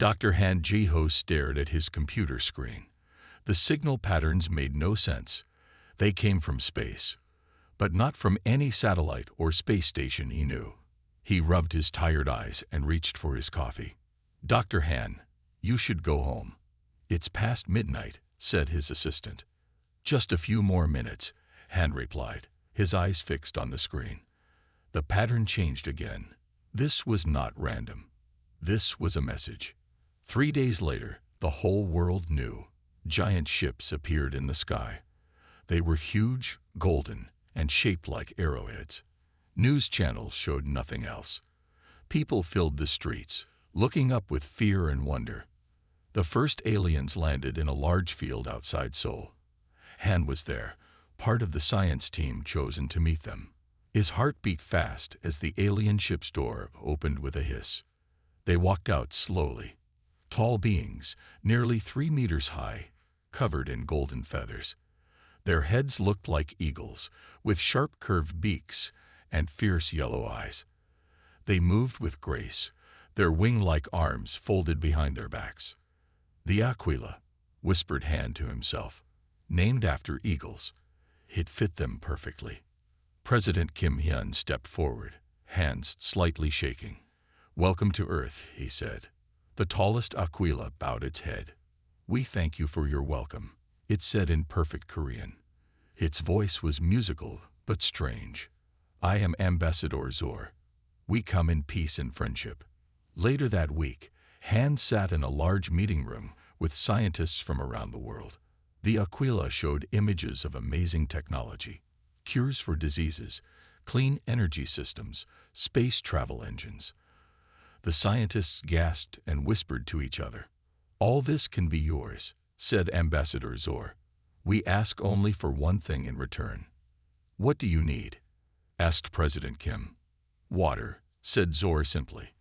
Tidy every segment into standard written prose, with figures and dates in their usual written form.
Dr. Han Jiho stared at his computer screen. The signal patterns made no sense. They came from space, but not from any satellite or space station he knew. He rubbed his tired eyes and reached for his coffee. "Dr. Han, you should go home." "It's past midnight," said his assistant. "Just a few more minutes," Han replied, his eyes fixed on the screen. The pattern changed again. This was not random. This was a message. 3 days later, the whole world knew. Giant ships appeared in the sky. They were huge, golden, and shaped like arrowheads. News channels showed nothing else. People filled the streets, looking up with fear and wonder. The first aliens landed in a large field outside Seoul. Han was there, part of the science team chosen to meet them. His heart beat fast as the alien ship's door opened with a hiss. They walked out slowly. Tall beings, nearly 3 meters high, covered in golden feathers. Their heads looked like eagles, with sharp curved beaks and fierce yellow eyes. They moved with grace, their wing-like arms folded behind their backs. "The Aquila," whispered Han to himself, "named after eagles. It fit them perfectly." President Kim Hyun stepped forward, hands slightly shaking. "Welcome to Earth," he said. The tallest Aquila bowed its head. "We thank you for your welcome," it said in perfect Korean. Its voice was musical but strange. "I am Ambassador Zor. We come in peace and friendship." Later that week, Han sat in a large meeting room with scientists from around the world. The Aquila showed images of amazing technology, cures for diseases, clean energy systems, space travel engines. The scientists gasped and whispered to each other. "All this can be yours," said Ambassador Zor. "We ask only for one thing in return." "What do you need?" asked President Kim. "Water," said Zor simply.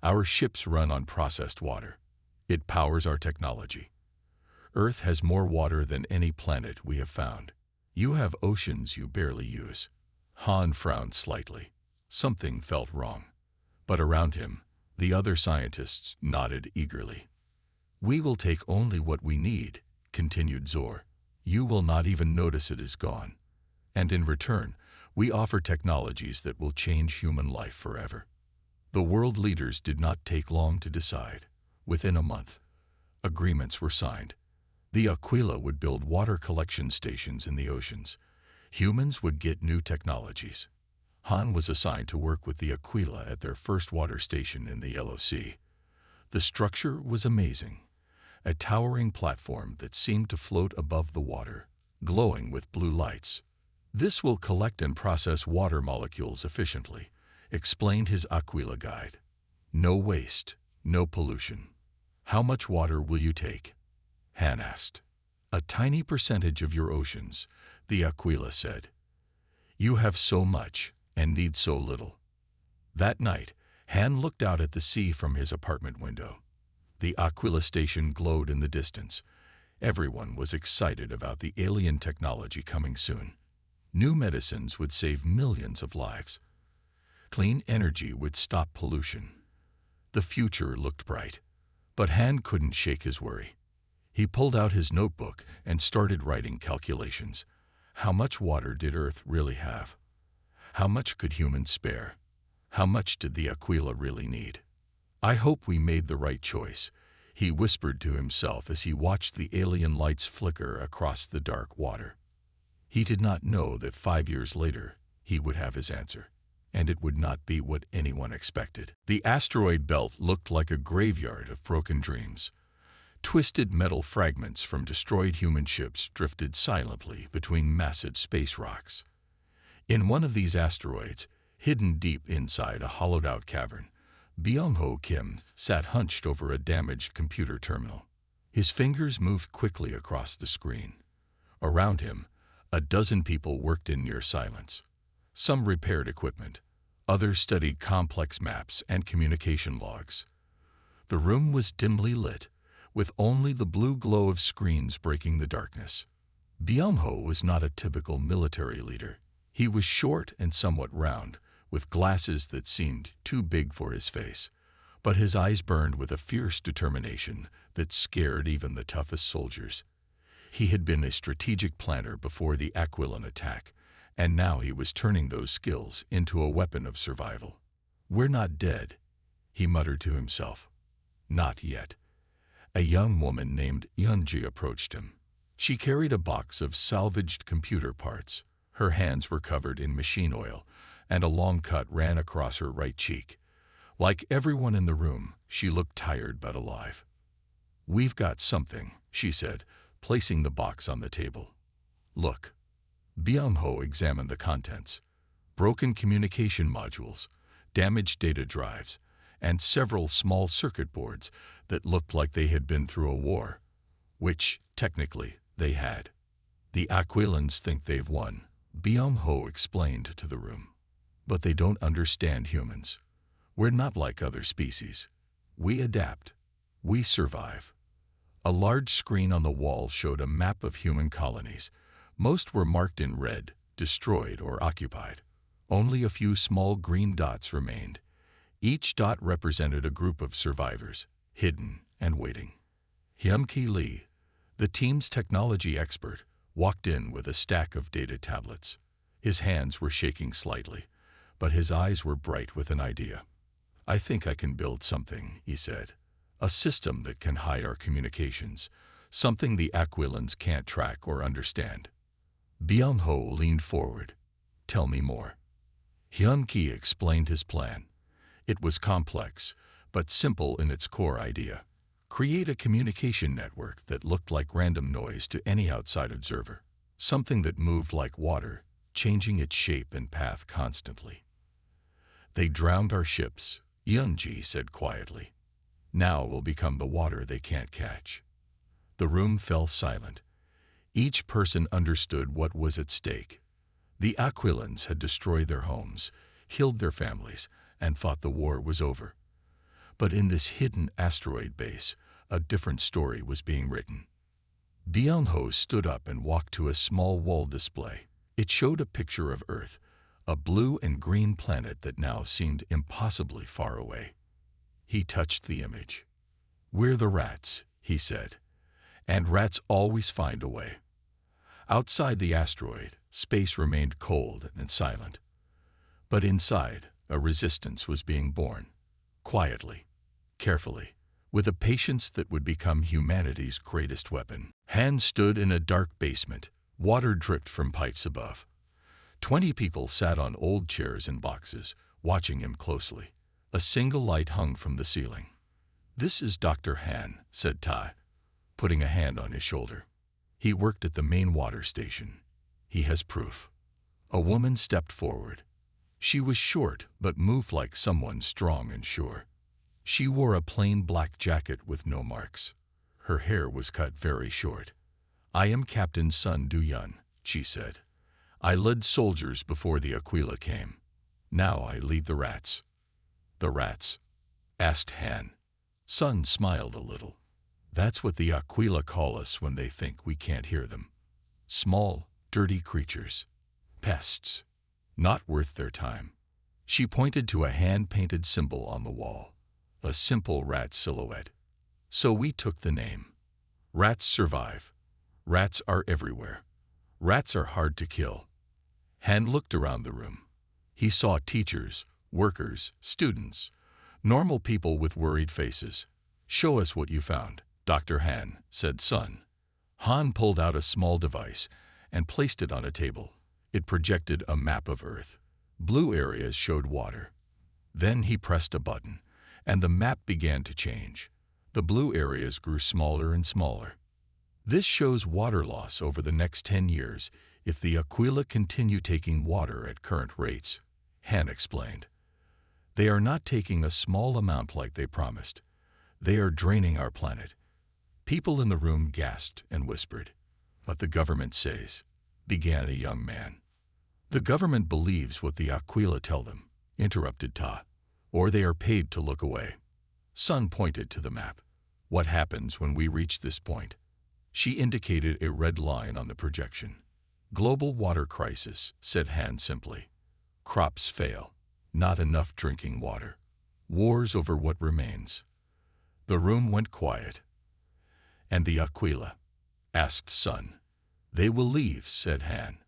"Our ships run on processed water. It powers our technology. Earth has more water than any planet we have found. You have oceans you barely use." Han frowned slightly. Something felt wrong. But around him, the other scientists nodded eagerly. "We will take only what we need," continued Zor. "You will not even notice it is gone. And in return, we offer technologies that will change human life forever." The world leaders did not take long to decide. Within a month, agreements were signed. The Aquila would build water collection stations in the oceans. Humans would get new technologies. Han was assigned to work with the Aquila at their first water station in the Yellow Sea. The structure was amazing. A towering platform that seemed to float above the water, glowing with blue lights. "This will collect and process water molecules efficiently," explained his Aquila guide. "No waste, no pollution." "How much water will you take?" Han asked. "A tiny percentage of your oceans," the Aquila said. "You have so much and need so little." That night, Han looked out at the sea from his apartment window. The Aquila station glowed in the distance. Everyone was excited about the alien technology coming soon. New medicines would save millions of lives. Clean energy would stop pollution. The future looked bright. But Han couldn't shake his worry. He pulled out his notebook and started writing calculations. How much water did Earth really have? How much could humans spare? How much did the Aquila really need? "I hope we made the right choice," he whispered to himself as he watched the alien lights flicker across the dark water. He did not know that 5 years later he would have his answer, and it would not be what anyone expected. The asteroid belt looked like a graveyard of broken dreams. Twisted metal fragments from destroyed human ships drifted silently between massive space rocks. In one of these asteroids, hidden deep inside a hollowed-out cavern, Byung-ho Kim sat hunched over a damaged computer terminal. His fingers moved quickly across the screen. Around him, a dozen people worked in near silence. Some repaired equipment. Others studied complex maps and communication logs. The room was dimly lit, with only the blue glow of screens breaking the darkness. Byung-ho was not a typical military leader. He was short and somewhat round, with glasses that seemed too big for his face. But his eyes burned with a fierce determination that scared even the toughest soldiers. He had been a strategic planner before the Aquilan attack, and now he was turning those skills into a weapon of survival. "We're not dead," he muttered to himself. "Not yet." A young woman named Yunji approached him. She carried a box of salvaged computer parts. Her hands were covered in machine oil, and a long cut ran across her right cheek. Like everyone in the room, she looked tired but alive. "We've got something," she said, placing the box on the table. "Look." Byung-ho examined the contents. Broken communication modules, damaged data drives, and several small circuit boards that looked like they had been through a war, which, technically, they had. "The Aquilans think they've won," Byung-ho explained to the room. "But they don't understand humans. We're not like other species. We adapt. We survive." A large screen on the wall showed a map of human colonies. Most were marked in red, destroyed or occupied. Only a few small green dots remained. Each dot represented a group of survivors, hidden and waiting. Hyun-ki Lee, the team's technology expert, walked in with a stack of data tablets. His hands were shaking slightly, but his eyes were bright with an idea. "I think I can build something," he said. "A system that can hide our communications, something the Aquilans can't track or understand." Byung-ho leaned forward. "Tell me more." Hyun-ki explained his plan. It was complex, but simple in its core idea. Create a communication network that looked like random noise to any outside observer. Something that moved like water, changing its shape and path constantly. "They drowned our ships," Yunji said quietly. "Now will become the water they can't catch." The room fell silent. Each person understood what was at stake. The Aquilans had destroyed their homes, killed their families, and thought the war was over. But in this hidden asteroid base, a different story was being written. Byung-ho stood up and walked to a small wall display. It showed a picture of Earth, a blue and green planet that now seemed impossibly far away. He touched the image. "We're the rats," he said. "And rats always find a way." Outside the asteroid, space remained cold and silent. But inside, a resistance was being born. Quietly, carefully, with a patience that would become humanity's greatest weapon. Han stood in a dark basement. Water dripped from pipes above. 20 people sat on old chairs and boxes, watching him closely. A single light hung from the ceiling. "This is Dr. Han," said Tai, putting a hand on his shoulder. "He worked at the main water station. He has proof." A woman stepped forward. She was short, but moved like someone strong and sure. She wore a plain black jacket with no marks. Her hair was cut very short. "I am Captain Sun Du-yun," she said. "I led soldiers before the Aquila came. Now I lead the rats." "The rats?" asked Han. Sun smiled a little. "That's what the Aquila call us when they think we can't hear them. Small, dirty creatures. Pests. Not worth their time." She pointed to a hand-painted symbol on the wall. A simple rat silhouette. "So we took the name. Rats survive. Rats are everywhere. Rats are hard to kill." Han looked around the room. He saw teachers, workers, students, normal people with worried faces. "Show us what you found, Dr. Han," said Sun. Han pulled out a small device and placed it on a table. It projected a map of Earth. Blue areas showed water. Then he pressed a button, and the map began to change. The blue areas grew smaller and smaller. "This shows water loss over the next 10 years if the Aquila continue taking water at current rates," Han explained. "They are not taking a small amount like they promised. They are draining our planet." People in the room gasped and whispered. "But the government says," began a young man. "The government believes what the Aquila tell them," interrupted Ta, "or they are paid to look away." Sun pointed to the map. "What happens when we reach this point?" She indicated a red line on the projection. "Global water crisis," said Han simply. "Crops fail. Not enough drinking water. Wars over what remains. The room went quiet. And the Aquila? Asked Sun. They will leave, said Han.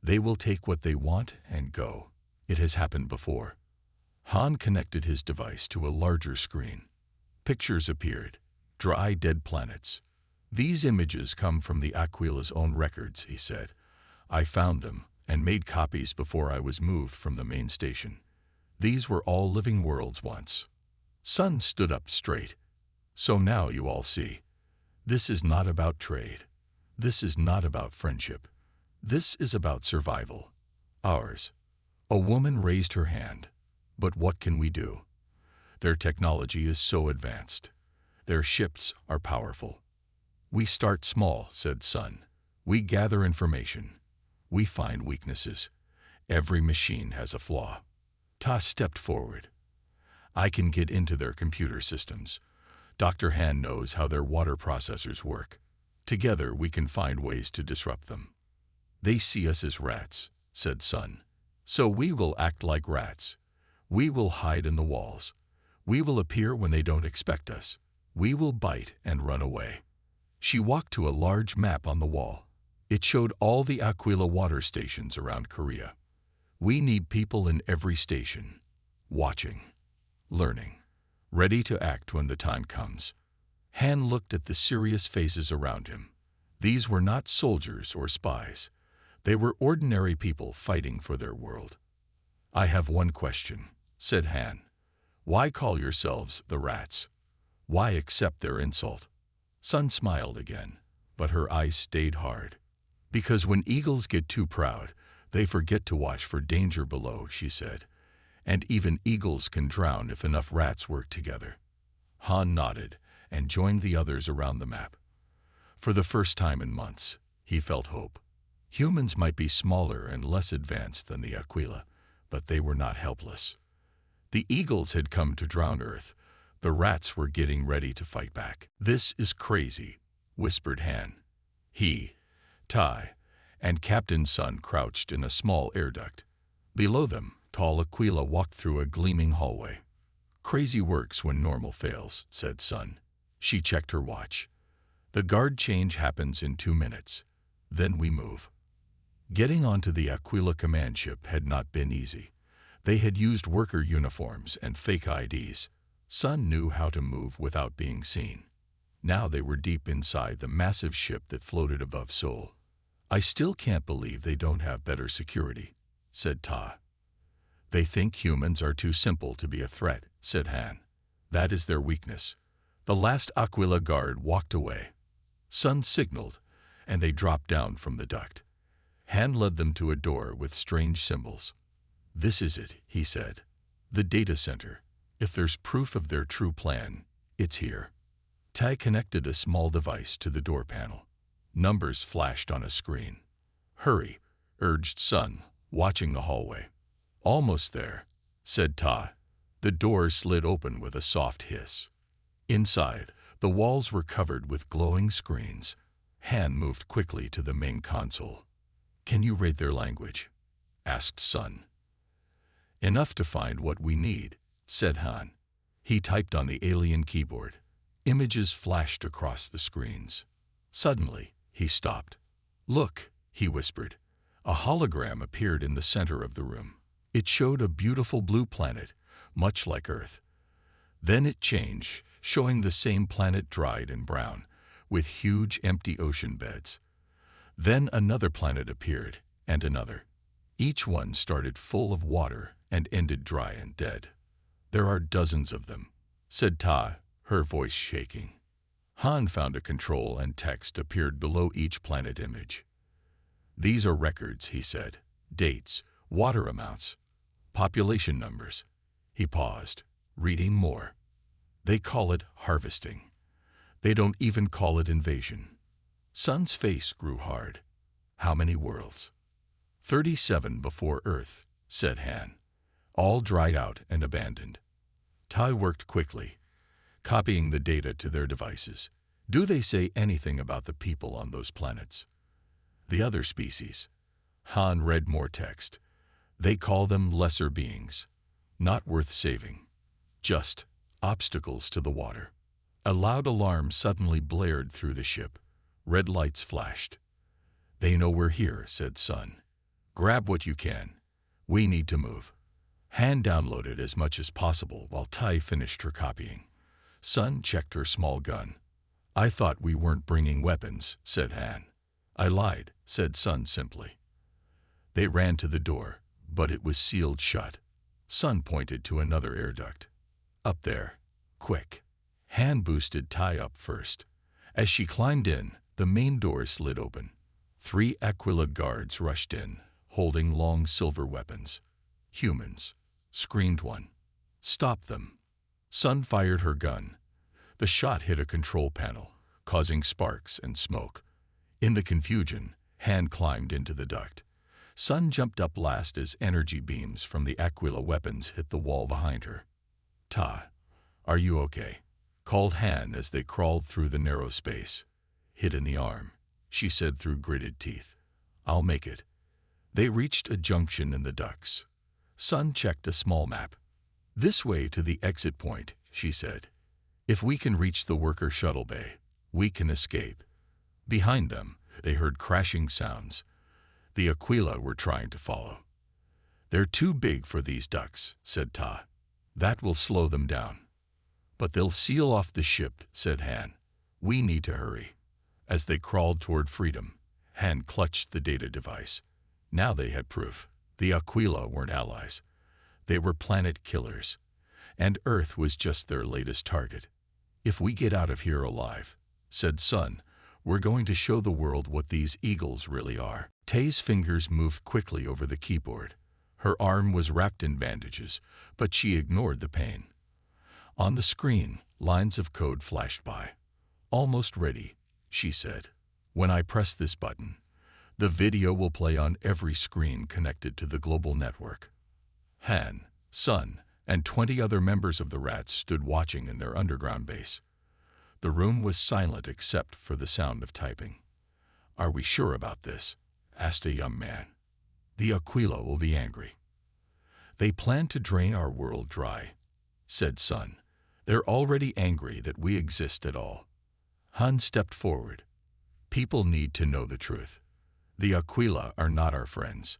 They will take what they want and go. It has happened before. Han connected his device to a larger screen. Pictures appeared. Dry, dead planets. These images come from the Aquila's own records, he said. I found them and made copies before I was moved from the main station. These were all living worlds once. Sun stood up straight. So now you all see. This is not about trade. This is not about friendship. This is about survival. Ours. A woman raised her hand. But what can we do? Their technology is so advanced. Their ships are powerful. We start small, said Sun. We gather information. We find weaknesses. Every machine has a flaw. Ta stepped forward. I can get into their computer systems. Dr. Han knows how their water processors work. Together we can find ways to disrupt them. They see us as rats, said Sun. So we will act like rats. We will hide in the walls. We will appear when they don't expect us. We will bite and run away. She walked to a large map on the wall. It showed all the Aquila water stations around Korea. We need people in every station, watching, learning, ready to act when the time comes. Han looked at the serious faces around him. These were not soldiers or spies. They were ordinary people fighting for their world. I have one question, said Han. Why call yourselves the rats? Why accept their insult? Sun smiled again, but her eyes stayed hard. Because when eagles get too proud, they forget to watch for danger below, she said. And even eagles can drown if enough rats work together. Han nodded and joined the others around the map. For the first time in months, he felt hope. Humans might be smaller and less advanced than the Aquila, but they were not helpless. The eagles had come to drown Earth. The rats were getting ready to fight back. This is crazy, whispered Han. He, Tai, and Captain Sun crouched in a small air duct. Below them, tall Aquila walked through a gleaming hallway. Crazy works when normal fails, said Sun. She checked her watch. The guard change happens in 2 minutes. Then we move. Getting onto the Aquila command ship had not been easy. They had used worker uniforms and fake IDs. Sun knew how to move without being seen. Now they were deep inside the massive ship that floated above Seoul. I still can't believe they don't have better security, said Ta. They think humans are too simple to be a threat, said Han. That is their weakness. The last Aquila guard walked away. Sun signaled, and they dropped down from the duct. Han led them to a door with strange symbols. This is it, he said. The data center. If there's proof of their true plan, it's here. Tai connected a small device to the door panel. Numbers flashed on a screen. Hurry, urged Sun, watching the hallway. Almost there, said Ta. The door slid open with a soft hiss. Inside, the walls were covered with glowing screens. Han moved quickly to the main console. Can you read their language? Asked Sun. Enough to find what we need, said Han. He typed on the alien keyboard. Images flashed across the screens. Suddenly, he stopped. Look, he whispered. A hologram appeared in the center of the room. It showed a beautiful blue planet, much like Earth. Then it changed, showing the same planet dried and brown, with huge empty ocean beds. Then another planet appeared, and another. Each one started full of water and ended dry and dead. There are dozens of them, said Ta, her voice shaking. Han found a control and text appeared below each planet image. These are records, he said. Dates, water amounts, population numbers. He paused, reading more. They call it harvesting. They don't even call it invasion. Sun's face grew hard. How many worlds? 37 before Earth, said Han. All dried out and abandoned. Tai worked quickly, copying the data to their devices. Do they say anything about the people on those planets? The other species. Han read more text. They call them lesser beings, not worth saving. just obstacles to the water. A loud alarm suddenly blared through the ship. Red lights flashed. "They know we're here," said Sun. "Grab what you can. We need to move." Han downloaded as much as possible while Tai finished her copying. Sun checked her small gun. "I thought we weren't bringing weapons," said Han. "I lied," said Sun simply. They ran to the door, but it was sealed shut. Sun pointed to another air duct. "Up there. Quick." Han boosted Tai up first. As she climbed in, the main door slid open. 3 Aquila guards rushed in, holding long silver weapons. "Humans," screamed one. "Stop them." Sun fired her gun. The shot hit a control panel, causing sparks and smoke. In the confusion, Han climbed into the duct. Sun jumped up last as energy beams from the Aquila weapons hit the wall behind her. "Ta, are you okay?" called Han as they crawled through the narrow space. "Hit in the arm," she said through gritted teeth. "I'll make it." They reached a junction in the ducts. Sun checked a small map. "This way to the exit point," she said. "If we can reach the worker shuttle bay, we can escape." Behind them, they heard crashing sounds. The Aquila were trying to follow. "They're too big for these ducts," said Ta. "That will slow them down." "But they'll seal off the ship," said Han. "We need to hurry." As they crawled toward freedom, Han clutched the data device. Now they had proof. The Aquila weren't allies. They were planet killers. And Earth was just their latest target. "If we get out of here alive," said Sun, "we're going to show the world what these eagles really are." Tay's fingers moved quickly over the keyboard. Her arm was wrapped in bandages, but she ignored the pain. On the screen, lines of code flashed by. "Almost ready," she said. "When I press this button, the video will play on every screen connected to the global network." Han, Sun, and 20 other members of the Rats stood watching in their underground base. The room was silent except for the sound of typing. "Are we sure about this?" asked a young man. "The Aquila will be angry." "They plan to drain our world dry," said Sun. "They're already angry that we exist at all." Han stepped forward. "People need to know the truth. The Aquila are not our friends.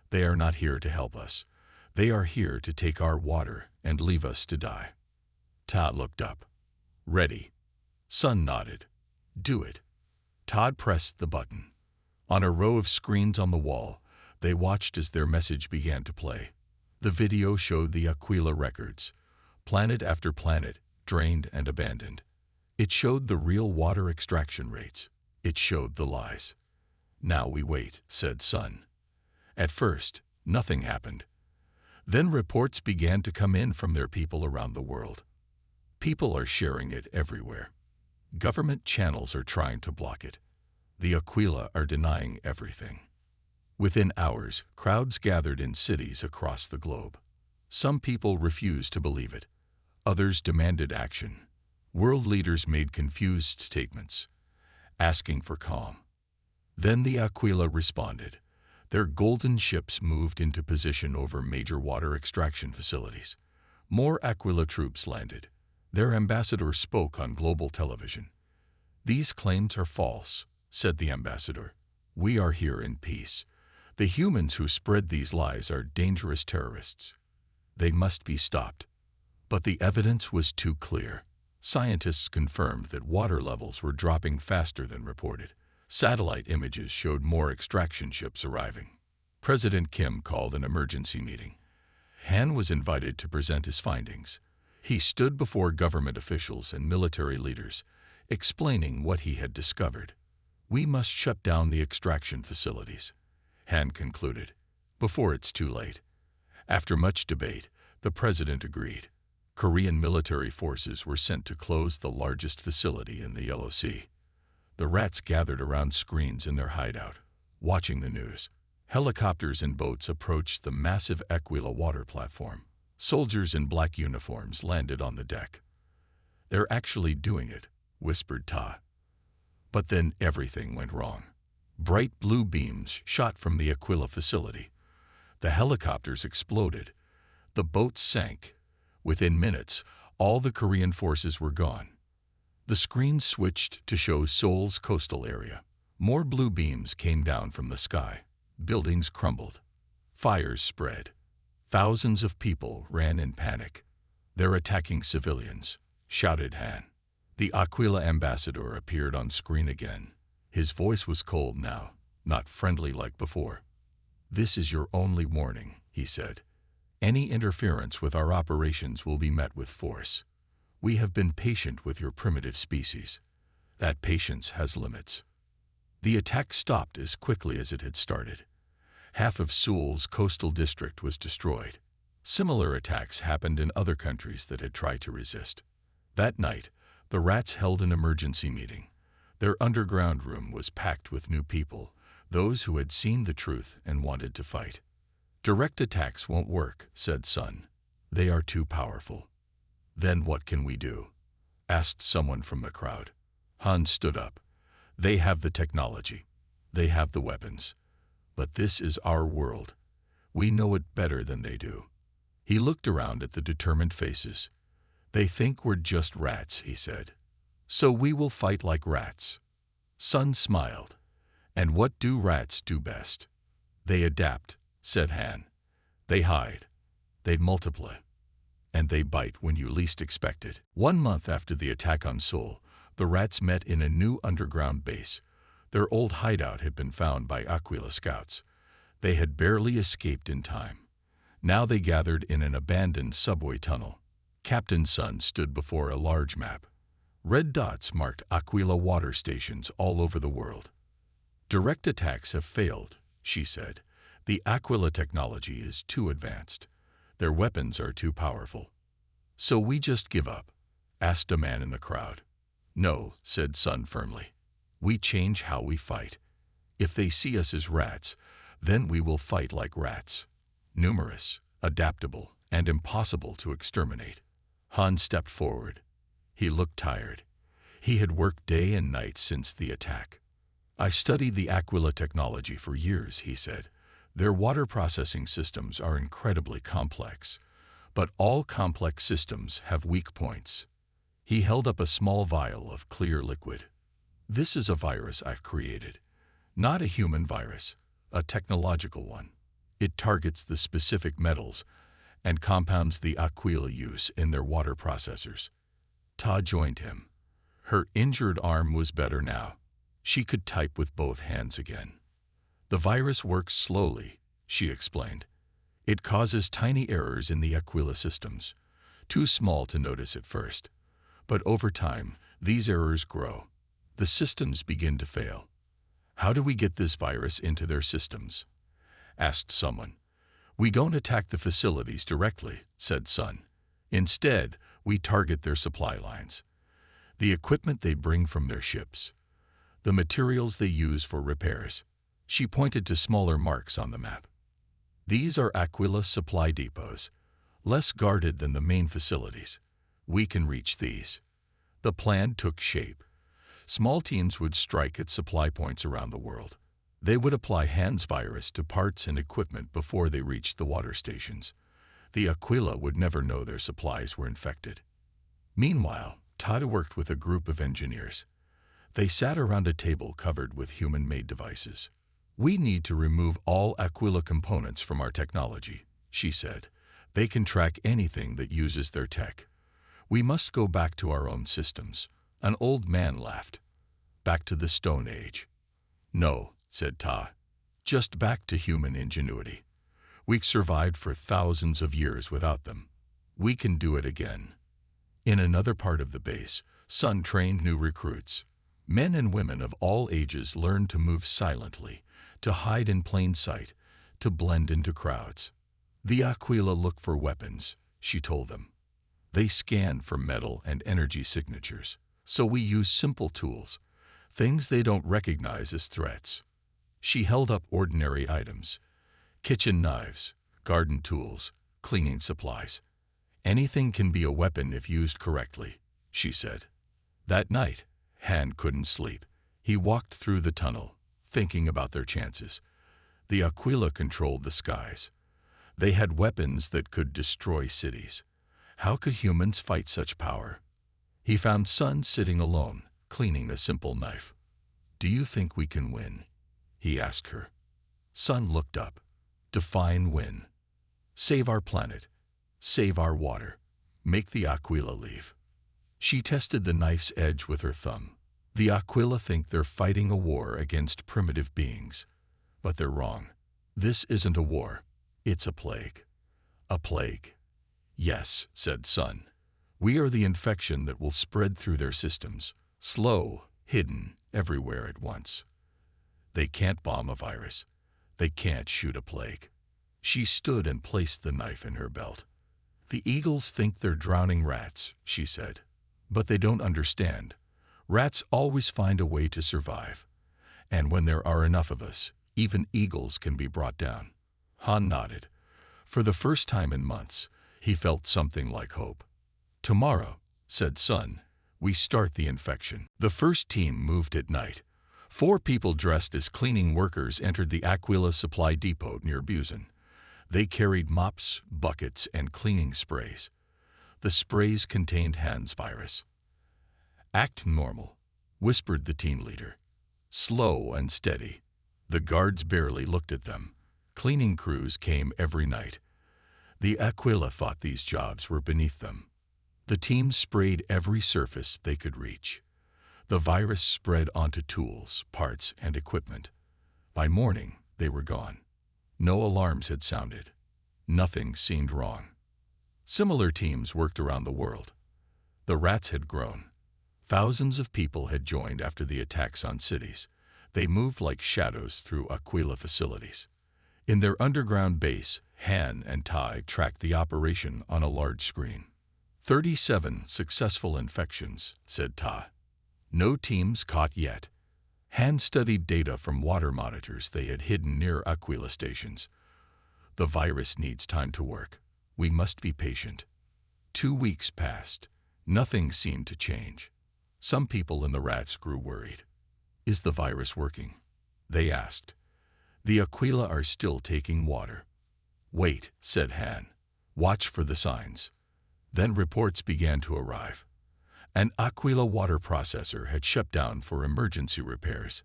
They are not here to help us. They are here to take our water and leave us to die." Ta looked up. "Ready." Sun nodded. "Do it." Todd pressed the button. On a row of screens on the wall, they watched as their message began to play. The video showed the Aquila records, planet after planet, drained and abandoned. It showed the real water extraction rates. It showed the lies. "Now we wait," said Sun. At first, nothing happened. Then reports began to come in from their people around the world. People are sharing it everywhere. Government channels are trying to block it. The Aquila are denying everything. Within hours, crowds gathered in cities across the globe. Some people refused to believe it. Others demanded action. World leaders made confused statements, asking for calm. Then the Aquila responded. Their golden ships moved into position over major water extraction facilities. More Aquila troops landed. Their ambassador spoke on global television. "These claims are false," said the ambassador. "We are here in peace. The humans who spread these lies are dangerous terrorists. They must be stopped." But the evidence was too clear. Scientists confirmed that water levels were dropping faster than reported. Satellite images showed more extraction ships arriving. President Kim called an emergency meeting. Han was invited to present his findings. He stood before government officials and military leaders, explaining what he had discovered. "We must shut down the extraction facilities," Han concluded, "before it's too late." After much debate, the president agreed. Korean military forces were sent to close the largest facility in the Yellow Sea. The Rats gathered around screens in their hideout, watching the news. Helicopters and boats approached the massive Aquila water platform. Soldiers in black uniforms landed on the deck. "They're actually doing it," whispered Ta. But then everything went wrong. Bright blue beams shot from the Aquila facility. The helicopters exploded. The boats sank. Within minutes, All the Korean forces were gone. The screen switched to show Seoul's coastal area. More blue beams came down from the sky. Buildings crumbled. Fires spread. Thousands of people ran in panic. "They're attacking civilians," shouted Han. The Aquila ambassador appeared on screen again. His voice was cold now, not friendly like before. "This is your only warning," he said. "Any interference with our operations will be met with force. We have been patient with your primitive species. That patience has limits." The attack stopped as quickly as it had started. Half of Seoul's coastal district was destroyed. Similar attacks happened in other countries that had tried to resist. That night, the rats held an emergency meeting. Their underground room was packed with new people, those who had seen the truth and wanted to fight. "Direct attacks won't work," said Sun. "They are too powerful." "Then what can we do?" asked someone from the crowd. Han stood up. "They have the technology. They have the weapons. But this is our world. We know it better than they do." He looked around at the determined faces. "They think we're just rats," he said. "So we will fight like rats." Sun smiled. "And what do rats do best?" "They adapt," said Han. "They hide. They multiply. And they bite when you least expect it." 1 month after the attack on Seoul, the rats met in a new underground base. Their old hideout had been found by Aquila scouts. They had barely escaped in time. Now they gathered in an abandoned subway tunnel. Captain Sun stood before a large map. Red dots marked Aquila water stations all over the world. "Direct attacks have failed," she said. "The Aquila technology is too advanced. Their weapons are too powerful." "So we just give up?" asked a man in the crowd. "No," said Sun firmly. "We change how we fight. If they see us as rats, then we will fight like rats. Numerous, adaptable, and impossible to exterminate." Han stepped forward. He looked tired. He had worked day and night since the attack. "I studied the Aquila technology for years," he said. "Their water processing systems are incredibly complex. But all complex systems have weak points." He held up a small vial of clear liquid. "This is a virus I've created. Not a human virus, a technological one. It targets the specific metals and compounds the Aquila use in their water processors." Ta joined him. Her injured arm was better now. She could type with both hands again. "The virus works slowly," she explained. "It causes tiny errors in the Aquila systems, too small to notice at first. But over time, these errors grow. The systems begin to fail." "How do we get this virus into their systems?" asked someone. "We don't attack the facilities directly," said Sun. "Instead, we target their supply lines. The equipment they bring from their ships. The materials they use for repairs." She pointed to smaller marks on the map. "These are Aquila supply depots, less guarded than the main facilities. We can reach these." The plan took shape. Small teams would strike at supply points around the world. They would apply Han's virus to parts and equipment before they reached the water stations. The Aquila would never know their supplies were infected. Meanwhile, Tada worked with a group of engineers. They sat around a table covered with human-made devices. "We need to remove all Aquila components from our technology," she said. "They can track anything that uses their tech. We must go back to our own systems." An old man laughed. "Back to the Stone Age." "No," said Ta. "Just back to human ingenuity. We've survived for thousands of years without them. We can do it again." In another part of the base, Sun trained new recruits. Men and women of all ages learned to move silently, to hide in plain sight, to blend into crowds. "The Aquila look for weapons," she told them. "They scan for metal and energy signatures. So we use simple tools, things they don't recognize as threats." She held up ordinary items: kitchen knives, garden tools, cleaning supplies. "Anything can be a weapon if used correctly," she said. That night, Han couldn't sleep. He walked through the tunnel, thinking about their chances. The Aquila controlled the skies. They had weapons that could destroy cities. How could humans fight such power? He found Sun sitting alone, cleaning a simple knife. "Do you think we can win?" he asked her. Sun looked up. "Define win." "Save our planet. Save our water. Make the Aquila leave." She tested the knife's edge with her thumb. "The Aquila think they're fighting a war against primitive beings. But they're wrong. This isn't a war. It's a plague." "A plague?" "Yes," said Sun. "We are the infection that will spread through their systems, slow, hidden, everywhere at once. They can't bomb a virus. They can't shoot a plague." She stood and placed the knife in her belt. "The eagles think they're drowning rats," she said. "But they don't understand. Rats always find a way to survive. And when there are enough of us, even eagles can be brought down." Han nodded. For the first time in months, he felt something like hope. "Tomorrow," said Sun, "we start the infection." The first team moved at night. 4 people dressed as cleaning workers entered the Aquila supply depot near Busan. They carried mops, buckets, and cleaning sprays. The sprays contained Han's virus. "Act normal," whispered the team leader. "Slow and steady." The guards barely looked at them. Cleaning crews came every night. The Aquila thought these jobs were beneath them. The team sprayed every surface they could reach. The virus spread onto tools, parts, and equipment. By morning, they were gone. No alarms had sounded. Nothing seemed wrong. Similar teams worked around the world. The rats had grown. Thousands of people had joined after the attacks on cities. They moved like shadows through Aquila facilities. In their underground base, Han and Tai tracked the operation on a large screen. 37 successful infections, said Ta. No teams caught yet. Han studied data from water monitors they had hidden near Aquila stations. The virus needs time to work. We must be patient. 2 weeks passed. Nothing seemed to change. Some people in the rats grew worried. Is the virus working? They asked. The Aquila are still taking water. Wait, said Han. Watch for the signs. Then reports began to arrive. An Aquila water processor had shut down for emergency repairs.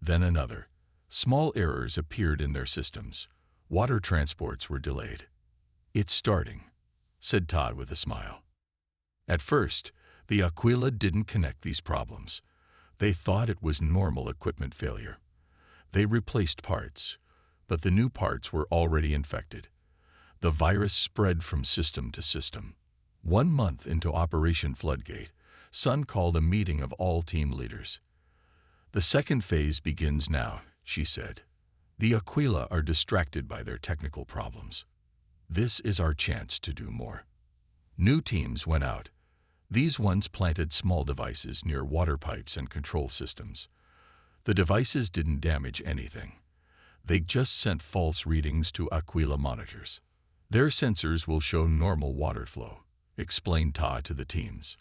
Then another. Small errors appeared in their systems. Water transports were delayed. It's starting, said Todd with a smile. At first, the Aquila didn't connect these problems. They thought it was normal equipment failure. They replaced parts, but the new parts were already infected. The virus spread from system to system. 1 month into Operation Floodgate, Sun called a meeting of all team leaders. The second phase begins now, she said. The Aquila are distracted by their technical problems. This is our chance to do more. New teams went out. These ones planted small devices near water pipes and control systems. The devices didn't damage anything. They just sent false readings to Aquila monitors. Their sensors will show normal water flow, explained Ta to the teams.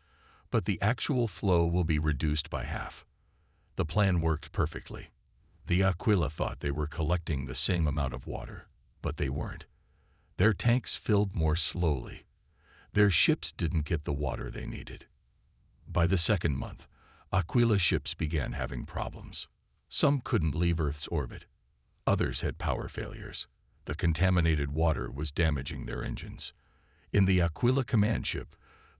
But the actual flow will be reduced by half. The plan worked perfectly. The Aquila thought they were collecting the same amount of water, but they weren't. Their tanks filled more slowly. Their ships didn't get the water they needed. By the second month, Aquila ships began having problems. Some couldn't leave Earth's orbit. Others had power failures. The contaminated water was damaging their engines. In the Aquila command ship,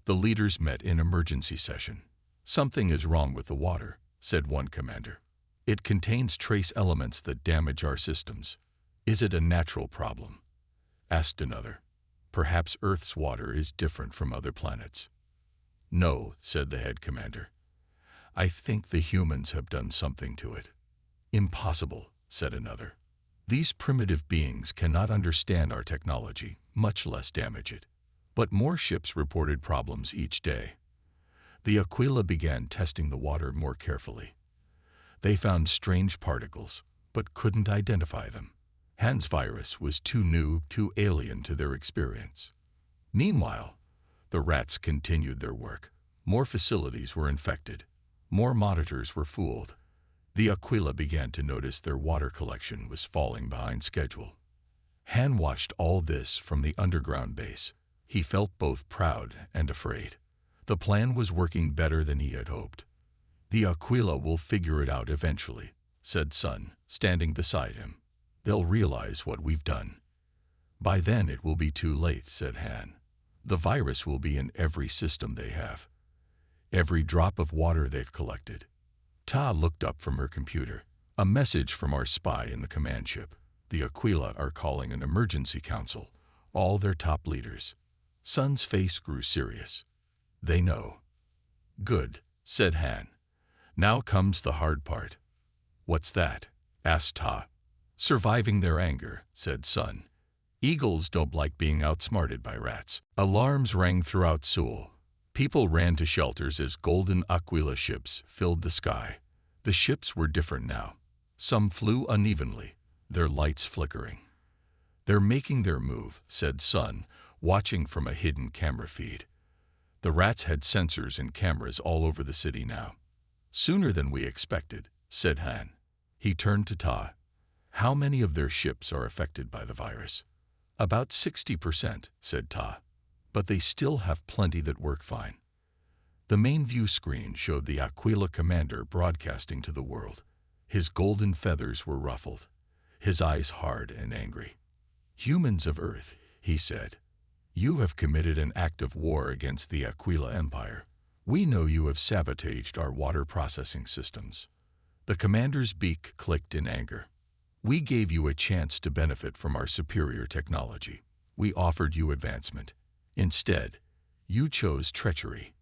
the leaders met in emergency session. Something is wrong with the water, said one commander. It contains trace elements that damage our systems. Is it a natural problem? Asked another. Perhaps Earth's water is different from other planets. No, said the head commander. I think the humans have done something to it. Impossible, said another. These primitive beings cannot understand our technology, much less damage it. But more ships reported problems each day. The Aquila began testing the water more carefully. They found strange particles, but couldn't identify them. Han's virus was too new, too alien to their experience. Meanwhile, the rats continued their work. More facilities were infected. More monitors were fooled. The Aquila began to notice their water collection was falling behind schedule. Han watched all this from the underground base. He felt both proud and afraid. The plan was working better than he had hoped. "The Aquila will figure it out eventually," said Sun, standing beside him. "They'll realize what we've done." "By then it will be too late," said Han. "The virus will be in every system they have. Every drop of water they've collected." Ta looked up from her computer. "A message from our spy in the command ship. The Aquila are calling an emergency council, all their top leaders." Sun's face grew serious. "They know." "Good," said Han. "Now comes the hard part." "What's that?" asked Ta. "Surviving their anger," said Sun. "Eagles don't like being outsmarted by rats." Alarms rang throughout Seoul. People ran to shelters as golden Aquila ships filled the sky. The ships were different now. Some flew unevenly, their lights flickering. "They're making their move," said Sun, watching from a hidden camera feed. "The rats had sensors and cameras all over the city now." "Sooner than we expected," said Han. He turned to Ta. "How many of their ships are affected by the virus?" "About 60%, said Ta. "But they still have plenty that work fine." The main view screen showed the Aquila commander broadcasting to the world. His golden feathers were ruffled, his eyes hard and angry. "Humans of Earth," he said, "you have committed an act of war against the Aquila Empire. We know you have sabotaged our water processing systems." The commander's beak clicked in anger. "We gave you a chance to benefit from our superior technology. We offered you advancement. Instead, you chose treachery."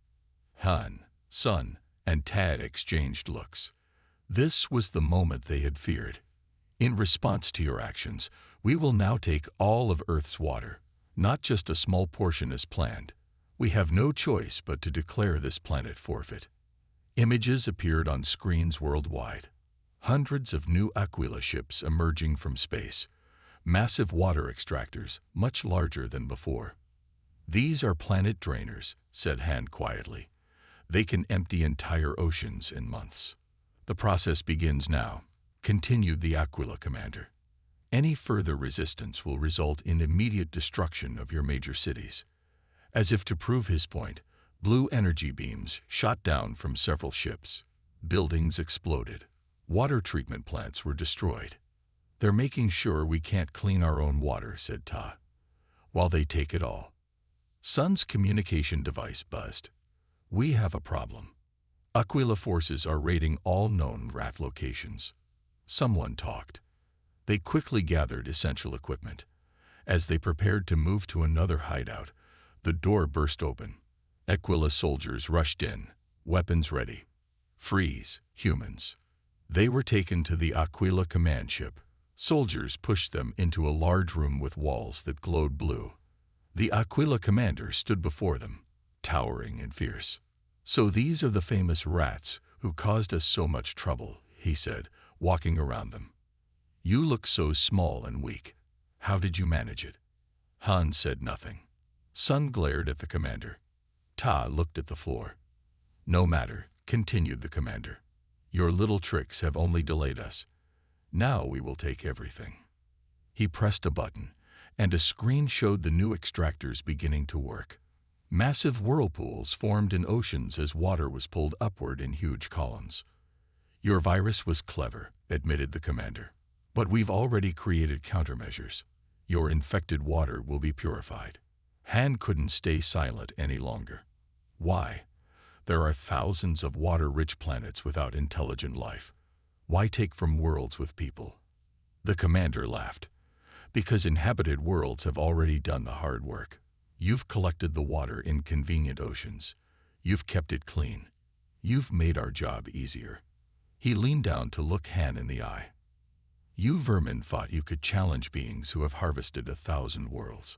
Han, Sun, and Tad exchanged looks. This was the moment they had feared. "In response to your actions, we will now take all of Earth's water, not just a small portion as planned. We have no choice but to declare this planet forfeit." Images appeared on screens worldwide. Hundreds of new Aquila ships emerging from space, massive water extractors, much larger than before. "These are planet drainers," said Han quietly. "They can empty entire oceans in months." "The process begins now," continued the Aquila commander. "Any further resistance will result in immediate destruction of your major cities." As if to prove his point, blue energy beams shot down from several ships. Buildings exploded. Water treatment plants were destroyed. "They're making sure we can't clean our own water," said Ta, "while they take it all." Sun's communication device buzzed. "We have a problem. Aquila forces are raiding all known rat locations." Someone talked. They quickly gathered essential equipment. As they prepared to move to another hideout, the door burst open. Aquila soldiers rushed in, weapons ready. "Freeze, humans." They were taken to the Aquila command ship. Soldiers pushed them into a large room with walls that glowed blue. The Aquila commander stood before them, towering and fierce. "So these are the famous rats who caused us so much trouble," he said, walking around them. "You look so small and weak. How did you manage it?" Han said nothing. Sun glared at the commander. Ta looked at the floor. "No matter," continued the commander. "Your little tricks have only delayed us. Now we will take everything." He pressed a button, and a screen showed the new extractors beginning to work. Massive whirlpools formed in oceans as water was pulled upward in huge columns. "Your virus was clever," admitted the commander. "But we've already created countermeasures. Your infected water will be purified." Han couldn't stay silent any longer. "Why? There are thousands of water-rich planets without intelligent life. Why take from worlds with people?" The commander laughed. "Because inhabited worlds have already done the hard work. You've collected the water in convenient oceans. You've kept it clean. You've made our job easier." He leaned down to look Han in the eye. "You vermin thought you could challenge beings who have harvested 1,000 worlds."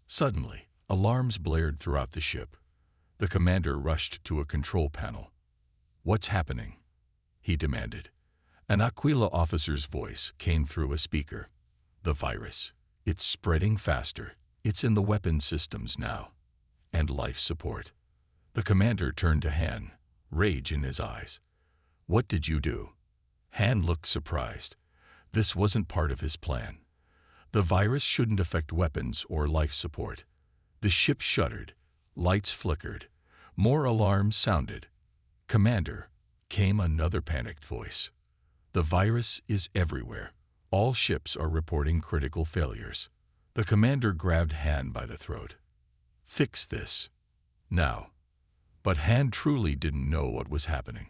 Suddenly, alarms blared throughout the ship. The commander rushed to a control panel. "What's happening?" he demanded. An Aquila officer's voice came through a speaker. "The virus. It's spreading faster. It's in the weapon systems now. And life support." The commander turned to Han, rage in his eyes. "What did you do?" Han looked surprised. This wasn't part of his plan. The virus shouldn't affect weapons or life support. The ship shuddered. Lights flickered. More alarms sounded. "Commander," came another panicked voice. "The virus is everywhere. All ships are reporting critical failures." The commander grabbed Han by the throat. "Fix this. Now." But Han truly didn't know what was happening.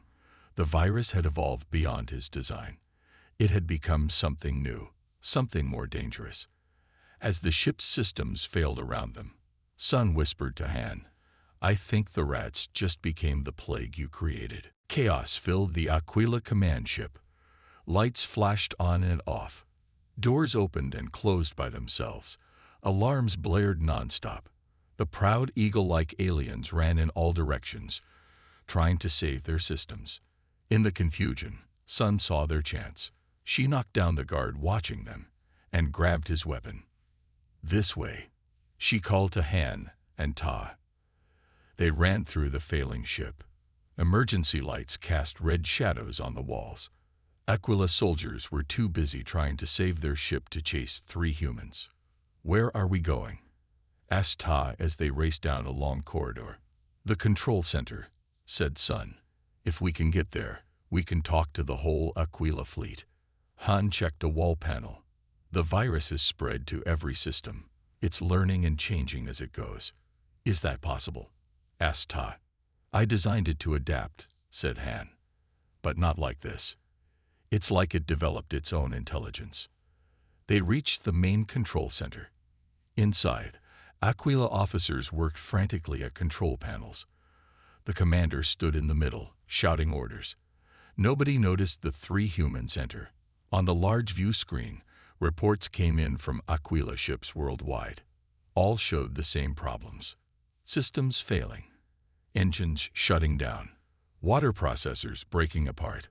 The virus had evolved beyond his design. It had become something new, something more dangerous. As the ship's systems failed around them, Sun whispered to Han, "I think the rats just became the plague you created." Chaos filled the Aquila command ship. Lights flashed on and off. Doors opened and closed by themselves. Alarms blared nonstop. The proud eagle-like aliens ran in all directions, trying to save their systems. In the confusion, Sun saw their chance. She knocked down the guard watching them and grabbed his weapon. "This way," she called to Han and Ta. They ran through the failing ship. Emergency lights cast red shadows on the walls. Aquila soldiers were too busy trying to save their ship to chase 3 humans. "Where are we going?" asked Ta as they raced down a long corridor. "The control center," said Sun. "If we can get there, we can talk to the whole Aquila fleet." Han checked a wall panel. "The virus is spread to every system. It's learning and changing as it goes." "Is that possible?" asked Ta. "I designed it to adapt," said Han. "But not like this. It's like it developed its own intelligence." They reached the main control center. Inside, Aquila officers worked frantically at control panels. The commander stood in the middle, shouting orders. Nobody noticed the 3 humans enter. On the large view screen, reports came in from Aquila ships worldwide. All showed the same problems. Systems failing. Engines shutting down. Water processors breaking apart.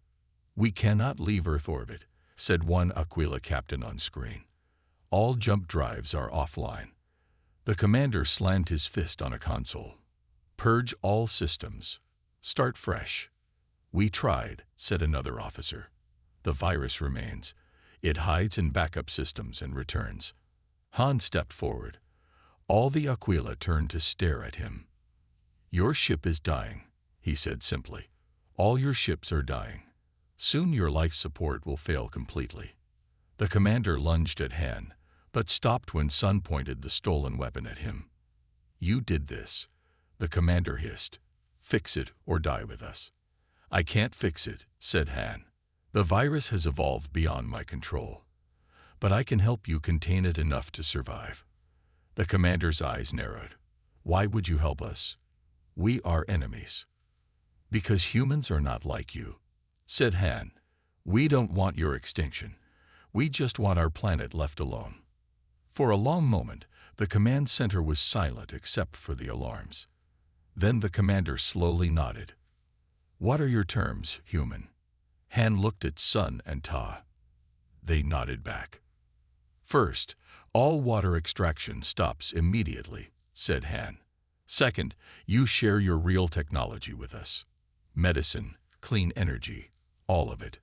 "We cannot leave Earth orbit," said one Aquila captain on screen. "All jump drives are offline." The commander slammed his fist on a console. "Purge all systems. Start fresh." "We tried," said another officer. "The virus remains. It hides in backup systems and returns." Han stepped forward. All the Aquila turned to stare at him. "Your ship is dying," he said simply. "All your ships are dying. Soon your life support will fail completely." The commander lunged at Han, but stopped when Sun pointed the stolen weapon at him. "You did this," the commander hissed. "Fix it or die with us." "I can't fix it," said Han. "The virus has evolved beyond my control. But I can help you contain it enough to survive." The commander's eyes narrowed. "Why would you help us?" "We are enemies." "Because humans are not like you," said Han. "We don't want your extinction. We just want our planet left alone." For a long moment, the command center was silent except for the alarms. Then the commander slowly nodded. "What are your terms, human?" Han looked at Sun and Ta. They nodded back. "First, all water extraction stops immediately," said Han. "Second, you share your real technology with us. Medicine, clean energy, all of it.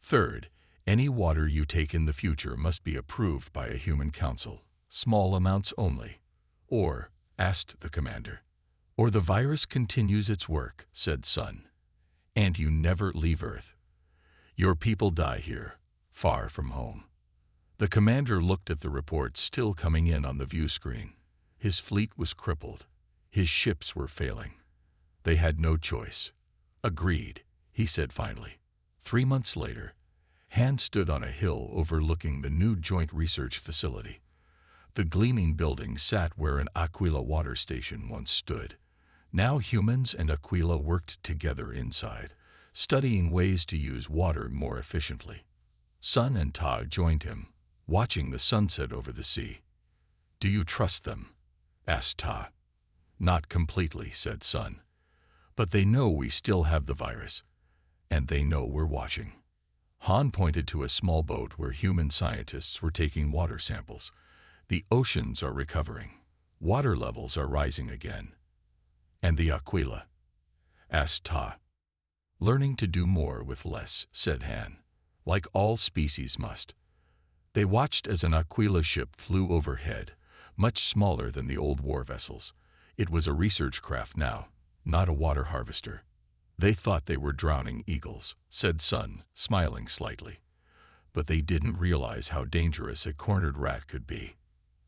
Third, any water you take in the future must be approved by a human council, small amounts only." "Or," asked the commander. "Or the virus continues its work," said Sun. "And you never leave Earth. Your people die here, far from home." The commander looked at the reports still coming in on the view screen. His fleet was crippled. His ships were failing. They had no choice. "Agreed," he said finally. 3 months later, Han stood on a hill overlooking the new joint research facility. The gleaming building sat where an Aquila water station once stood. Now humans and Aquila worked together inside, studying ways to use water more efficiently. Sun and Ta joined him, watching the sunset over the sea. "Do you trust them?" asked Ta. "Not completely," said Sun. "But they know we still have the virus, and they know we're watching." Han pointed to a small boat where human scientists were taking water samples. "The oceans are recovering. Water levels are rising again." "And the Aquila?" asked Ta. "Learning to do more with less," said Han, "like all species must." They watched as an Aquila ship flew overhead, much smaller than the old war vessels. It was a research craft now, not a water harvester. They thought they were drowning eagles, said Sun, smiling slightly. But they didn't realize how dangerous a cornered rat could be.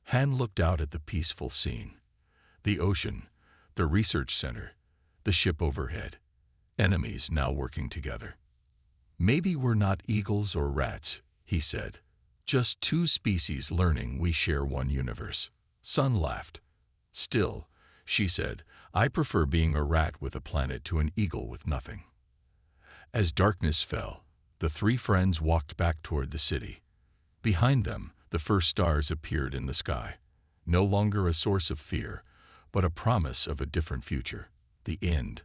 Han looked out at the peaceful scene. The ocean, the research center, the ship overhead. Enemies now working together. Maybe we're not eagles or rats, he said. Just two species learning we share one universe. Sun laughed. Still, she said, I prefer being a rat with a planet to an eagle with nothing. As darkness fell, the three friends walked back toward the city. Behind them, the first stars appeared in the sky. No longer a source of fear, but a promise of a different future. The end.